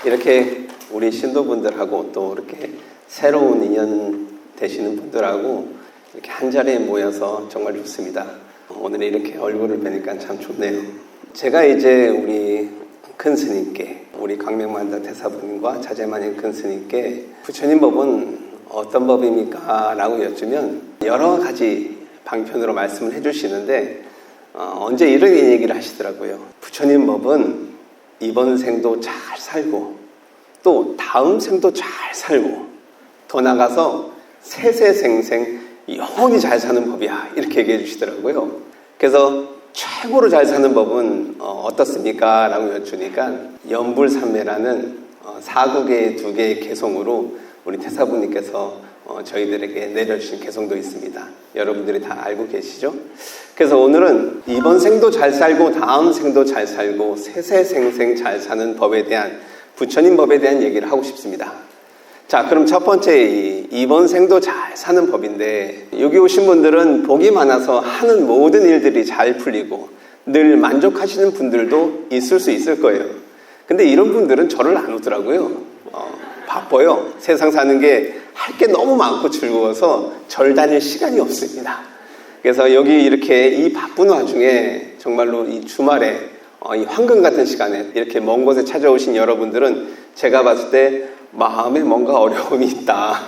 이렇게 우리 신도분들하고 또 이렇게 새로운 인연 되시는 분들하고 이렇게 한 자리에 모여서 정말 좋습니다. 오늘 이렇게 얼굴을 뵈니까 참 좋네요. 제가 이제 우리 큰 스님께, 우리 광명만다 대사부님과 자제만인 큰 스님께 부처님 법은 어떤 법입니까? 라고 여쭈면 여러 가지 방편으로 말씀을 해주시는데 언제 이런 얘기를 하시더라고요. 부처님 법은 이번 생도 잘 살고 또 다음 생도 잘 살고 더 나가서 세세생생 영원히 잘 사는 법이야, 이렇게 얘기해 주시더라고요. 그래서 최고로 잘 사는 법은 어떻습니까? 라고 여쭈니까 연불삼매라는 사국의 두 개의 개송으로 우리 태사부님께서 저희들에게 내려주신 개송도 있습니다. 여러분들이 다 알고 계시죠? 그래서 오늘은 이번 생도 잘 살고 다음 생도 잘 살고 세세생생 잘 사는 법에 대한, 부처님 법에 대한 얘기를 하고 싶습니다. 자, 그럼 첫 번째 이번 생도 잘 사는 법인데, 여기 오신 분들은 복이 많아서 하는 모든 일들이 잘 풀리고 늘 만족하시는 분들도 있을 수 있을 거예요. 근데 이런 분들은 저를 안 오더라고요. 바빠요. 세상 사는 게 할 게 너무 많고 즐거워서 절 다닐 시간이 없습니다. 그래서 여기 이렇게 이 바쁜 와중에 정말로 이 주말에 이 황금 같은 시간에 이렇게 먼 곳에 찾아오신 여러분들은 제가 봤을 때 마음에 뭔가 어려움이 있다,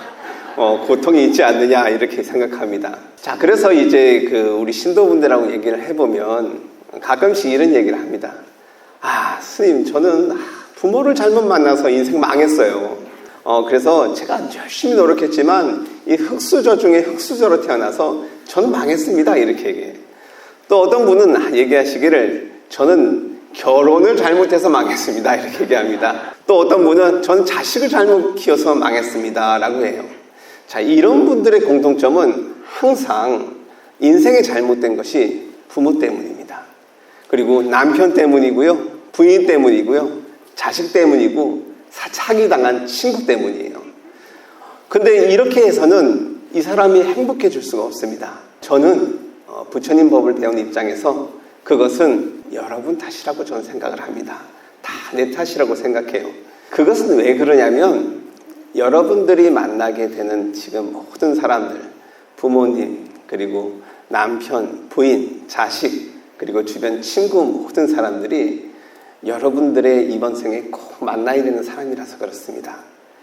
고통이 있지 않느냐, 이렇게 생각합니다. 자, 그래서 이제 우리 신도분들하고 얘기를 해보면 가끔씩 이런 얘기를 합니다. 스님, 저는 부모를 잘못 만나서 인생 망했어요. 그래서 제가 열심히 노력했지만 이 흙수저 중에 흙수저로 태어나서 저는 망했습니다, 이렇게 얘기해요. 또 어떤 분은 얘기하시기를 저는 결혼을 잘못해서 망했습니다, 이렇게 얘기합니다. 또 어떤 분은 저는 자식을 잘못 키워서 망했습니다 라고 해요. 자, 이런 분들의 공통점은 항상 인생에 잘못된 것이 부모 때문입니다. 그리고 남편 때문이고요, 부인 때문이고요, 자식 때문이고 사차기당한 친구 때문이에요. 근데 이렇게 해서는 이 사람이 행복해질 수가 없습니다. 저는 부처님 법을 배운 입장에서 그것은 여러분 탓이라고 저는 생각을 합니다. 다 내 탓이라고 생각해요. 그것은 왜 그러냐면 여러분들이 만나게 되는 지금 모든 사람들, 부모님, 그리고 남편, 부인, 자식, 그리고 주변 친구, 모든 사람들이 여러분들의 이번 생에 꼭 만나야 되는 사람이라서 그렇습니다.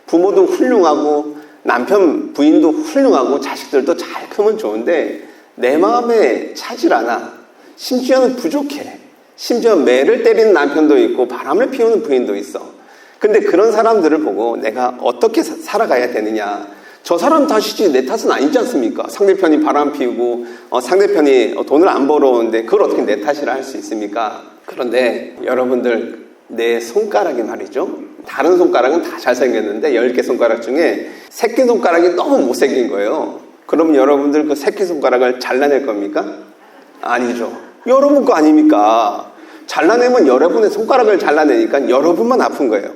부모도 훌륭하고 남편, 부인도 훌륭하고 자식들도 잘 크면 좋은데 내 마음에 차질 않아. 심지어는 부족해. 심지어 매를 때리는 남편도 있고 바람을 피우는 부인도 있어. 근데 그런 사람들을 보고 내가 어떻게 살아가야 되느냐. 저 사람 탓이지 내 탓은 아니지 않습니까? 상대편이 바람 피우고 상대편이 돈을 안 벌어오는데 그걸 어떻게 내 탓이라 할 수 있습니까? 그런데 여러분들, 내 손가락이 말이죠, 다른 손가락은 다 잘생겼는데 10개 손가락 중에 새끼손가락이 너무 못생긴 거예요. 그럼 여러분들 그 새끼손가락을 잘라낼 겁니까? 아니죠. 여러분 거 아닙니까? 잘라내면 여러분의 손가락을 잘라내니까 여러분만 아픈 거예요.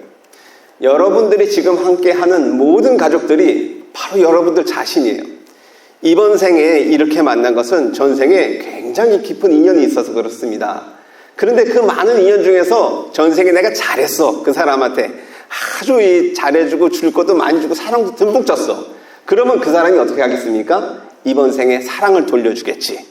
여러분들이 지금 함께 하는 모든 가족들이 바로 여러분들 자신이에요. 이번 생에 이렇게 만난 것은 전생에 굉장히 깊은 인연이 있어서 그렇습니다. 그런데 그 많은 인연 중에서 전생에 내가 잘했어. 그 사람한테 아주 잘해주고 줄 것도 많이 주고 사랑도 듬뿍 줬어. 그러면 그 사람이 어떻게 하겠습니까? 이번 생에 사랑을 돌려주겠지.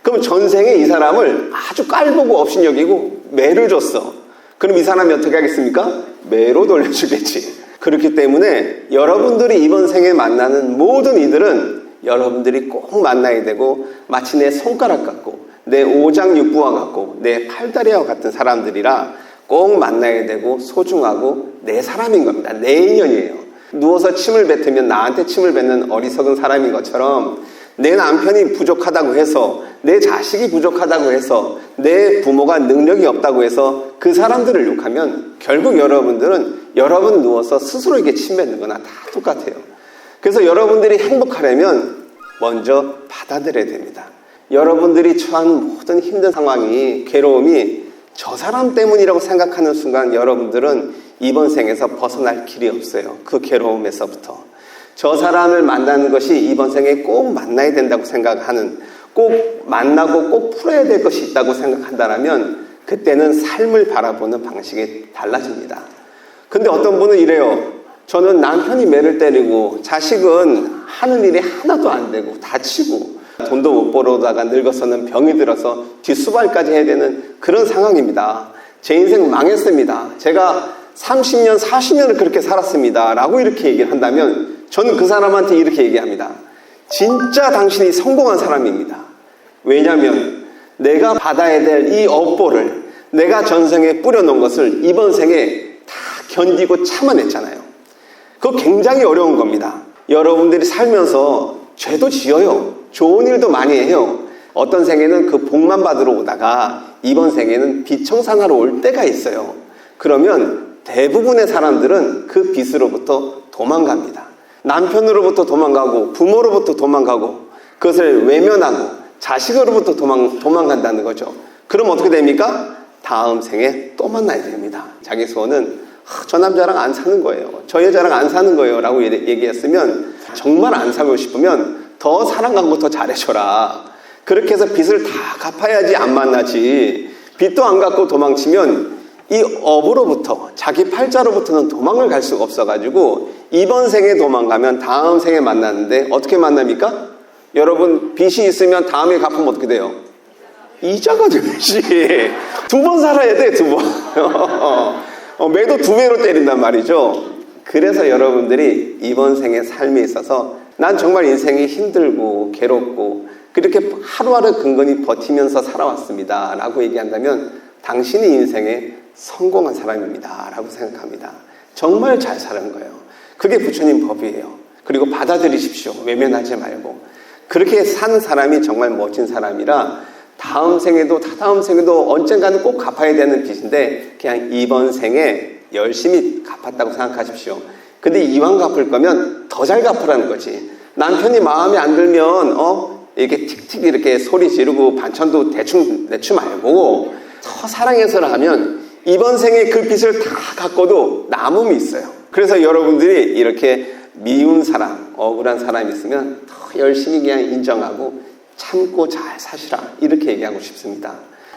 그럼 전생에 이 사람을 아주 깔보고 업신여기고 매를 줬어. 그럼 이 사람이 어떻게 하겠습니까? 매로 돌려주겠지. 그렇기 때문에 여러분들이 이번 생에 만나는 모든 이들은 여러분들이 꼭 만나야 되고 마치 내 손가락 같고 내 오장육부와 같고 내 팔다리와 같은 사람들이라 꼭 만나야 되고 소중하고 내 사람인 겁니다. 내 인연이에요. 누워서 침을 뱉으면 나한테 침을 뱉는 어리석은 사람인 것처럼 내 남편이 부족하다고 해서, 내 자식이 부족하다고 해서, 내 부모가 능력이 없다고 해서 그 사람들을 욕하면 결국 여러분들은 여러분 누워서 스스로에게 침 뱉는 거나 다 똑같아요. 그래서 여러분들이 행복하려면 먼저 받아들여야 됩니다. 여러분들이 처한 모든 힘든 상황이, 괴로움이 저 사람 때문이라고 생각하는 순간 여러분들은 이번 생에서 벗어날 길이 없어요. 그 괴로움에서부터. 저 사람을 만나는 것이 이번 생에 꼭 만나야 된다고 생각하는, 꼭 만나고 꼭 풀어야 될 것이 있다고 생각한다면 그때는 삶을 바라보는 방식이 달라집니다. 근데 어떤 분은 이래요. 저는 남편이 매를 때리고 자식은 하는 일이 하나도 안 되고 다치고 돈도 못 벌어다가 늙어서는 병이 들어서 뒷수발까지 해야 되는 그런 상황입니다. 제 인생 망했습니다. 제가 30년, 40년을 그렇게 살았습니다. 라고 이렇게 얘기를 한다면 저는 그 사람한테 이렇게 얘기합니다. 진짜 당신이 성공한 사람입니다. 왜냐하면 내가 받아야 될 이 업보를 내가 전생에 뿌려놓은 것을 이번 생에 다 견디고 참아냈잖아요. 그거 굉장히 어려운 겁니다. 여러분들이 살면서 죄도 지어요. 좋은 일도 많이 해요. 어떤 생에는 그 복만 받으러 오다가 이번 생에는 빚청산하러 올 때가 있어요. 그러면 대부분의 사람들은 그 빚으로부터 도망갑니다. 남편으로부터 도망가고 부모로부터 도망가고 그것을 외면하고 자식으로부터 도망간다는 거죠. 그럼 어떻게 됩니까? 다음 생에 또 만나야 됩니다. 자기 소원은 저 남자랑 안 사는 거예요. 저 여자랑 안 사는 거예요. 라고 얘기했으면 정말 안 살고 싶으면 더 사랑 갖고 더 잘해줘라. 그렇게 해서 빚을 다 갚아야지 안 만나지. 빚도 안 갚고 도망치면 이 업으로부터 자기 팔자로부터는 도망을 갈 수가 없어가지고 이번 생에 도망가면 다음 생에 만나는데 어떻게 만납니까? 여러분 빚이 있으면 다음에 갚으면 어떻게 돼요? 이자가 되지. 2번 살아야 돼, 2번. 매도 2배로 때린단 말이죠. 그래서 여러분들이 이번 생의 삶에 있어서 난 정말 인생이 힘들고 괴롭고 그렇게 하루하루 근근히 버티면서 살아왔습니다 라고 얘기한다면 당신이 인생에 성공한 사람입니다 라고 생각합니다. 정말 잘 사는 거예요. 그게 부처님 법이에요. 그리고 받아들이십시오. 외면하지 말고. 그렇게 산 사람이 정말 멋진 사람이라 다음 생에도 다다음 생에도 언젠가는 꼭 갚아야 되는 빚인데 그냥 이번 생에 열심히 갚았다고 생각하십시오. 근데 이왕 갚을 거면 더 잘 갚으라는 거지. 남편이 마음에 안 들면 이렇게 틱틱 이렇게 소리 지르고 반찬도 대충 내지 말고 더 사랑해서 하면 이번 생에 그 빚을 다 갚고도 남음이 있어요. 그래서 여러분들이 이렇게 미운 사람, 억울한 사람이 있으면 더 열심히 그냥 인정하고 참고 잘 사시라 이렇게 얘기하고 싶습니다.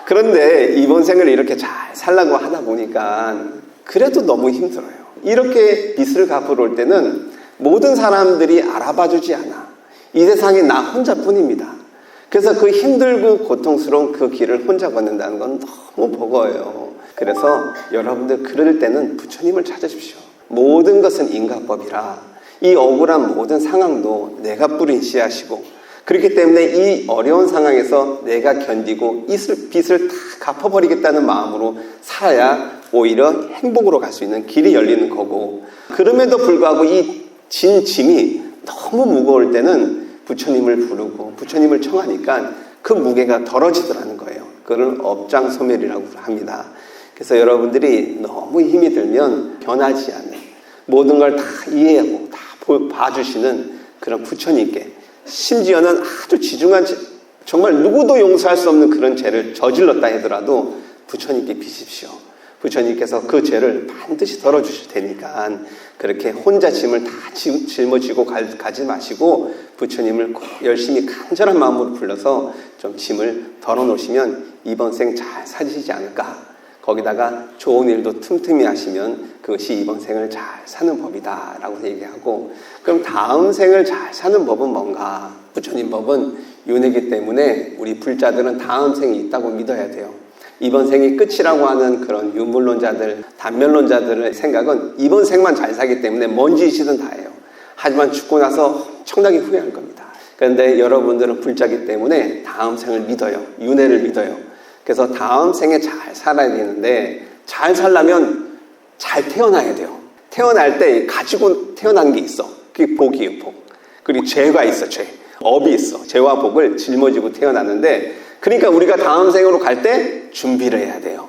그런데 이번 생을 이렇게 잘 살라고 하다 보니까 그래도 너무 힘들어요. 이렇게 빚을 갚으러 올 때는 모든 사람들이 알아봐 주지 않아. 이 세상에 나 혼자뿐입니다. 그래서 그 힘들고 고통스러운 그 길을 혼자 걷는다는 건 너무 버거워요. 그래서 여러분들 그럴 때는 부처님을 찾으십시오. 모든 것은 인과법이라 이 억울한 모든 상황도 내가 뿌린 씨앗이고 그렇기 때문에 이 어려운 상황에서 내가 견디고 이 빚을 다 갚아버리겠다는 마음으로 살아야 오히려 행복으로 갈 수 있는 길이 열리는 거고 그럼에도 불구하고 이 진 짐이 너무 무거울 때는 부처님을 부르고 부처님을 청하니까 그 무게가 덜어지더라는 거예요. 그걸 업장소멸이라고 합니다. 그래서 여러분들이 너무 힘이 들면 변하지 않는 모든 걸 다 이해하고 다 봐주시는 그런 부처님께 심지어는 아주 지중한 정말 누구도 용서할 수 없는 그런 죄를 저질렀다 하더라도 부처님께 비십시오. 부처님께서 그 죄를 반드시 덜어주실 테니까 그렇게 혼자 짐을 다 짊어지고 가지 마시고 부처님을 열심히 간절한 마음으로 불러서 좀 짐을 덜어놓으시면 이번 생 잘 사시지 않을까. 거기다가 좋은 일도 틈틈이 하시면 그것이 이번 생을 잘 사는 법이다 라고 얘기하고 그럼 다음 생을 잘 사는 법은 뭔가? 부처님 법은 윤회이기 때문에 우리 불자들은 다음 생이 있다고 믿어야 돼요. 이번 생이 끝이라고 하는 그런 유물론자들, 단면론자들의 생각은 이번 생만 잘 사기 때문에 뭔 짓이든 다 해요. 하지만 죽고 나서 엄청나게 후회할 겁니다. 그런데 여러분들은 불자기 때문에 다음 생을 믿어요. 윤회를 믿어요. 그래서 다음 생에 잘 살아야 되는데 잘 살려면 잘 태어나야 돼요. 태어날 때 가지고 태어난 게 있어. 그게 복이에요, 복. 그리고 죄가 있어, 죄. 업이 있어. 죄와 복을 짊어지고 태어났는데 그러니까 우리가 다음 생으로 갈 때 준비를 해야 돼요.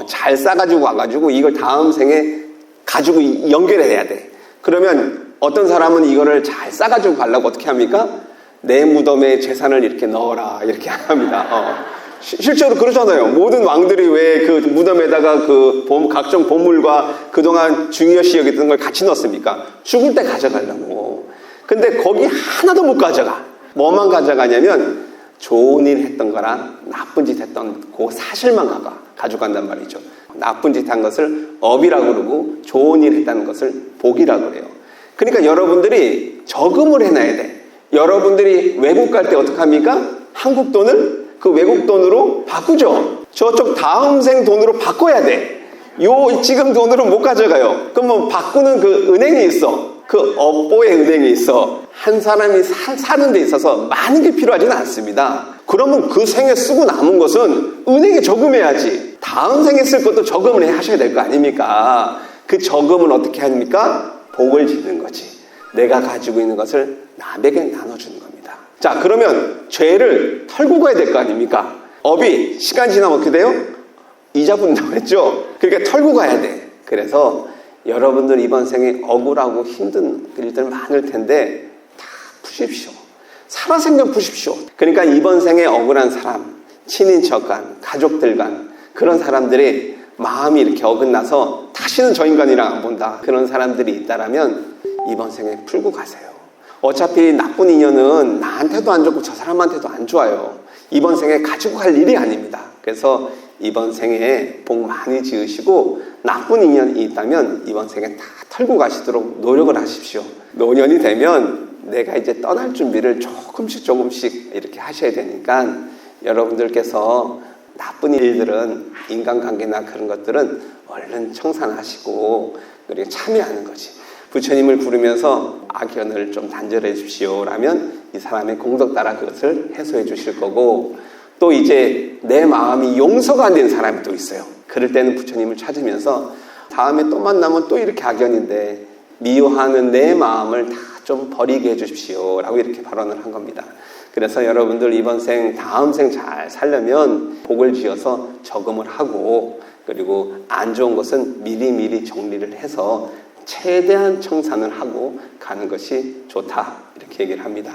잘 싸가지고 와가지고 이걸 다음 생에 가지고 연결해야 돼. 그러면 어떤 사람은 이거를 잘 싸가지고 가려고 어떻게 합니까? 내 무덤에 재산을 이렇게 넣어라 이렇게 합니다. 실제로 그러잖아요. 모든 왕들이 왜 그 무덤에다가 각종 보물과 그동안 중요시 여겼던 걸 같이 넣었습니까? 죽을 때 가져가려고. 근데 거기 하나도 못 가져가. 뭐만 가져가냐면 좋은 일 했던 거랑 나쁜 짓 했던 그 사실만 가져간단 말이죠. 나쁜 짓 한 것을 업이라고 그러고 좋은 일 했다는 것을 복이라고 그래요. 그러니까 여러분들이 저금을 해놔야 돼. 여러분들이 외국 갈 때 어떡합니까? 한국 돈을 그 외국 돈으로 바꾸죠. 저쪽 다음 생 돈으로 바꿔야 돼. 요 지금 돈으로 못 가져가요. 그럼 뭐 바꾸는 그 은행이 있어. 그 업보의 은행이 있어. 한 사람이 사는 데 있어서 많은 게 필요하지는 않습니다. 그러면 그 생에 쓰고 남은 것은 은행에 저금해야지. 다음 생에 쓸 것도 저금을 하셔야 될 거 아닙니까? 그 저금은 어떻게 합니까? 복을 짓는 거지. 내가 가지고 있는 것을 남에게 나눠주는 겁니다. 자, 그러면 죄를 털고 가야 될 거 아닙니까? 업이 시간 지나면 어떻게 돼요? 이자 분다고 했죠? 그러니까 털고 가야 돼. 그래서 여러분들 이번 생에 억울하고 힘든 일들 많을 텐데 다 푸십시오. 살아생전 푸십시오. 그러니까 이번 생에 억울한 사람, 친인척 간, 가족들 간 그런 사람들이 마음이 이렇게 어긋나서 다시는 저 인간이랑 안 본다. 그런 사람들이 있다라면 이번 생에 풀고 가세요. 어차피 나쁜 인연은 나한테도 안 좋고 저 사람한테도 안 좋아요. 이번 생에 가지고 갈 일이 아닙니다. 그래서 이번 생에 복 많이 지으시고 나쁜 인연이 있다면 이번 생에 다 털고 가시도록 노력을 하십시오. 노년이 되면 내가 이제 떠날 준비를 조금씩 이렇게 하셔야 되니까 여러분들께서 나쁜 일들은 인간관계나 그런 것들은 얼른 청산하시고 그리고 참여하는 거지. 부처님을 부르면서 악연을 좀 단절해 주십시오 라면 이 사람의 공덕 따라 그것을 해소해 주실 거고, 또 이제 내 마음이 용서가 안 되는 사람이 또 있어요. 그럴 때는 부처님을 찾으면서 다음에 또 만나면 또 이렇게 악연인데 미워하는 내 마음을 다 좀 버리게 해주십시오 라고 이렇게 발언을 한 겁니다. 그래서 여러분들 이번 생 다음 생 잘 살려면 복을 지어서 저금을 하고, 그리고 안 좋은 것은 미리미리 정리를 해서 최대한 청산을 하고 가는 것이 좋다 이렇게 얘기를 합니다.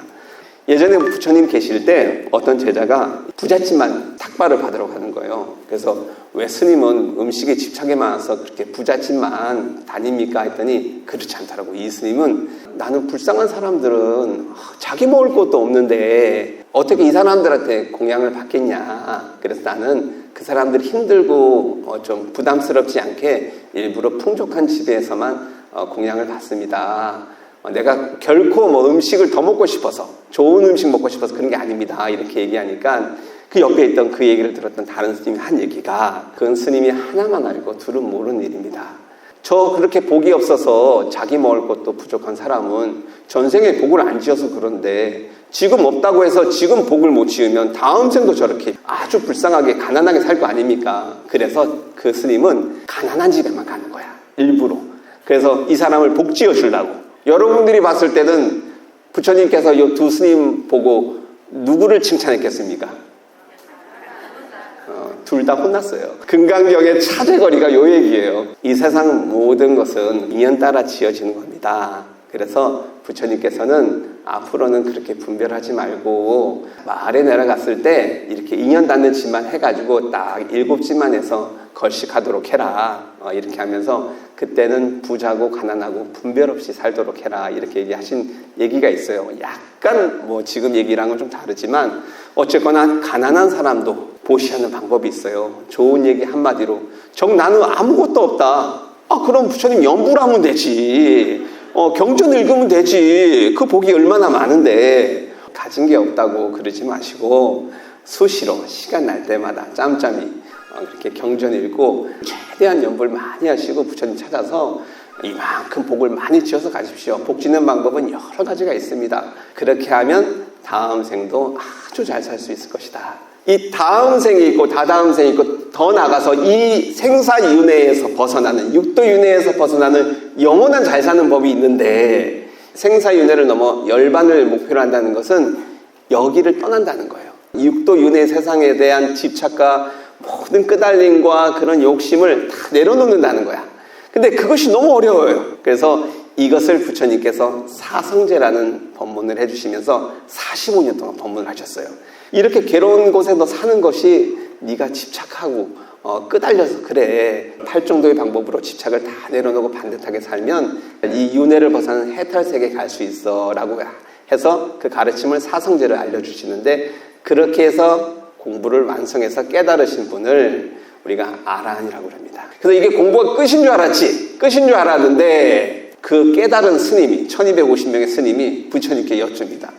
예전에 부처님 계실 때 어떤 제자가 부잣집만 탁발을 받으러 가는 거예요. 그래서 왜 스님은 음식에 집착이 많아서 그렇게 부잣집만 다닙니까? 했더니 그렇지 않더라고. 이 스님은 나는 불쌍한 사람들은 자기 먹을 것도 없는데 어떻게 이 사람들한테 공양을 받겠냐. 그래서 나는 그 사람들이 힘들고 좀 부담스럽지 않게 일부러 풍족한 집에서만 공양을 받습니다. 내가 결코 뭐 음식을 더 먹고 싶어서, 좋은 음식 먹고 싶어서 그런 게 아닙니다. 이렇게 얘기하니까 그 옆에 있던 그 얘기를 들었던 다른 스님이 한 얘기가, 그건 스님이 하나만 알고 둘은 모르는 일입니다. 저 그렇게 복이 없어서 자기 먹을 것도 부족한 사람은 전생에 복을 안 지어서 그런데 지금 없다고 해서 지금 복을 못 지으면 다음 생도 저렇게 아주 불쌍하게 가난하게 살 거 아닙니까? 그래서 그 스님은 가난한 집에만 가는 거야. 일부러. 그래서 이 사람을 복 지어 주려고. 여러분들이 봤을 때는 부처님께서 이 두 스님 보고 누구를 칭찬했겠습니까? 둘 다 혼났어요. 금강경의 차제거리가 요 얘기예요. 이 세상 모든 것은 인연 따라 지어지는 겁니다. 그래서 부처님께서는 앞으로는 그렇게 분별하지 말고 마을에 내려갔을 때 이렇게 인연 닿는 짓만 해가지고 딱 7짓만 해서 걸식하도록 해라. 이렇게 하면서 그때는 부자고 가난하고 분별 없이 살도록 해라. 이렇게 얘기하신 얘기가 있어요. 약간 뭐 지금 얘기랑은 좀 다르지만 어쨌거나 가난한 사람도 보시하는 방법이 있어요. 좋은 얘기 한마디로 나는 아무것도 없다. 그럼 부처님 연불 하면 되지. 경전 읽으면 되지. 그 복이 얼마나 많은데. 가진 게 없다고 그러지 마시고 수시로 시간 날 때마다 짬짬이 그렇게 경전 읽고 최대한 연불 많이 하시고 부처님 찾아서 이만큼 복을 많이 지어서 가십시오. 복 짓는 방법은 여러 가지가 있습니다. 그렇게 하면 다음 생도 아주 잘 살 수 있을 것이다. 이 다음 생이 있고 다다음 생이 있고 더 나가서 이 생사윤회에서 벗어나는, 육도윤회에서 벗어나는 영원한 잘 사는 법이 있는데, 생사윤회를 넘어 열반을 목표로 한다는 것은 여기를 떠난다는 거예요. 육도윤회 세상에 대한 집착과 모든 끄달림과 그런 욕심을 다 내려놓는다는 거야. 근데 그것이 너무 어려워요. 그래서 이것을 부처님께서 사성제라는 법문을 해주시면서 45년 동안 법문을 하셨어요. 이렇게 괴로운 곳에서 사는 것이 네가 집착하고 끄달려서 그래. 8정도의 방법으로 집착을 다 내려놓고 반듯하게 살면 이 윤회를 벗어나는 해탈세계에 갈 수 있어 라고 해서 그 가르침을 사성제를 알려주시는데, 그렇게 해서 공부를 완성해서 깨달으신 분을 우리가 아라한이라고 합니다. 그래서 이게 공부가 끝인 줄 알았지. 끝인 줄 알았는데 그 깨달은 스님이 1250명의 스님이 부처님께 여쭙니다.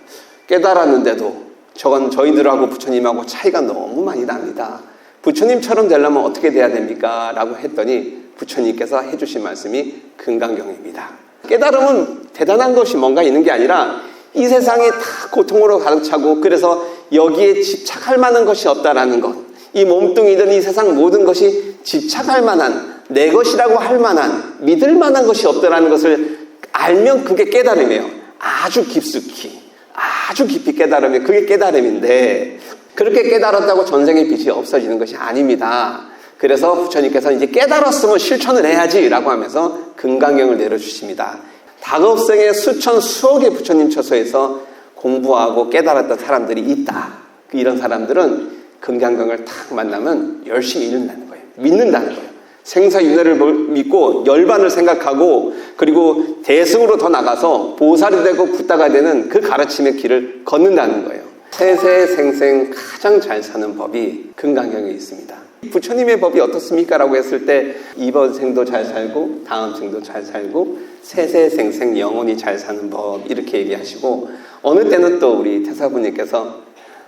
깨달았는데도 저건 저희들하고 부처님하고 차이가 너무 많이 납니다. 부처님처럼 되려면 어떻게 돼야 됩니까? 라고 했더니 부처님께서 해주신 말씀이 금강경입니다. 깨달으면 대단한 것이 뭔가 있는 게 아니라 이 세상이 다 고통으로 가득 차고 그래서 여기에 집착할 만한 것이 없다라는 것, 이 몸뚱이든 이 세상 모든 것이 집착할 만한, 내 것이라고 할 만한, 믿을 만한 것이 없다라는 것을 알면 그게 깨달음이에요. 아주 깊숙이, 아주 깊이 깨달으면 그게 깨달음인데, 그렇게 깨달았다고 전생의 빚이 없어지는 것이 아닙니다. 그래서 부처님께서 이제 깨달았으면 실천을 해야지 라고 하면서 금강경을 내려주십니다. 다급생의 수천 수억의 부처님 처소에서 공부하고 깨달았던 사람들이 있다. 이런 사람들은 금강경을 탁 만나면 열심히 읽는다는 거예요. 믿는다는 거예요. 생사윤회를 믿고 열반을 생각하고 그리고 대승으로 더 나가서 보살이 되고 붓다가 되는 그 가르침의 길을 걷는다는 거예요. 세세생생 가장 잘 사는 법이 금강경에 있습니다. 부처님의 법이 어떻습니까? 라고 했을 때 이번 생도 잘 살고 다음 생도 잘 살고 세세생생 영원히 잘 사는 법 이렇게 얘기하시고 어느 때는 또 우리 태사부님께서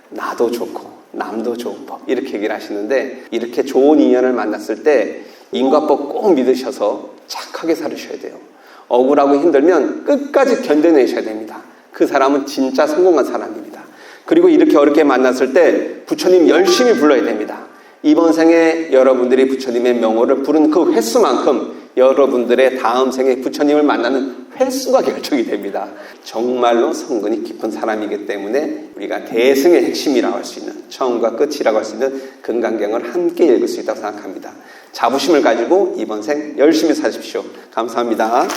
나도 좋고 남도 좋은 법 이렇게 얘기를 하시는데 이렇게 좋은 인연을 만났을 때 인과법 꼭 믿으셔서 착하게 살으셔야 돼요. 억울하고 힘들면 끝까지 견뎌내셔야 됩니다. 그 사람은 진짜 성공한 사람입니다. 그리고 이렇게 어렵게 만났을 때 부처님 열심히 불러야 됩니다. 이번 생에 여러분들이 부처님의 명호를 부른 그 횟수만큼 여러분들의 다음 생에 부처님을 만나는 횟수가 결정이 됩니다. 정말로 성근이 깊은 사람이기 때문에 우리가 대승의 핵심이라고 할 수 있는 처음과 끝이라고 할 수 있는 금강경을 함께 읽을 수 있다고 생각합니다. 자부심을 가지고 이번 생 열심히 사십시오. 감사합니다.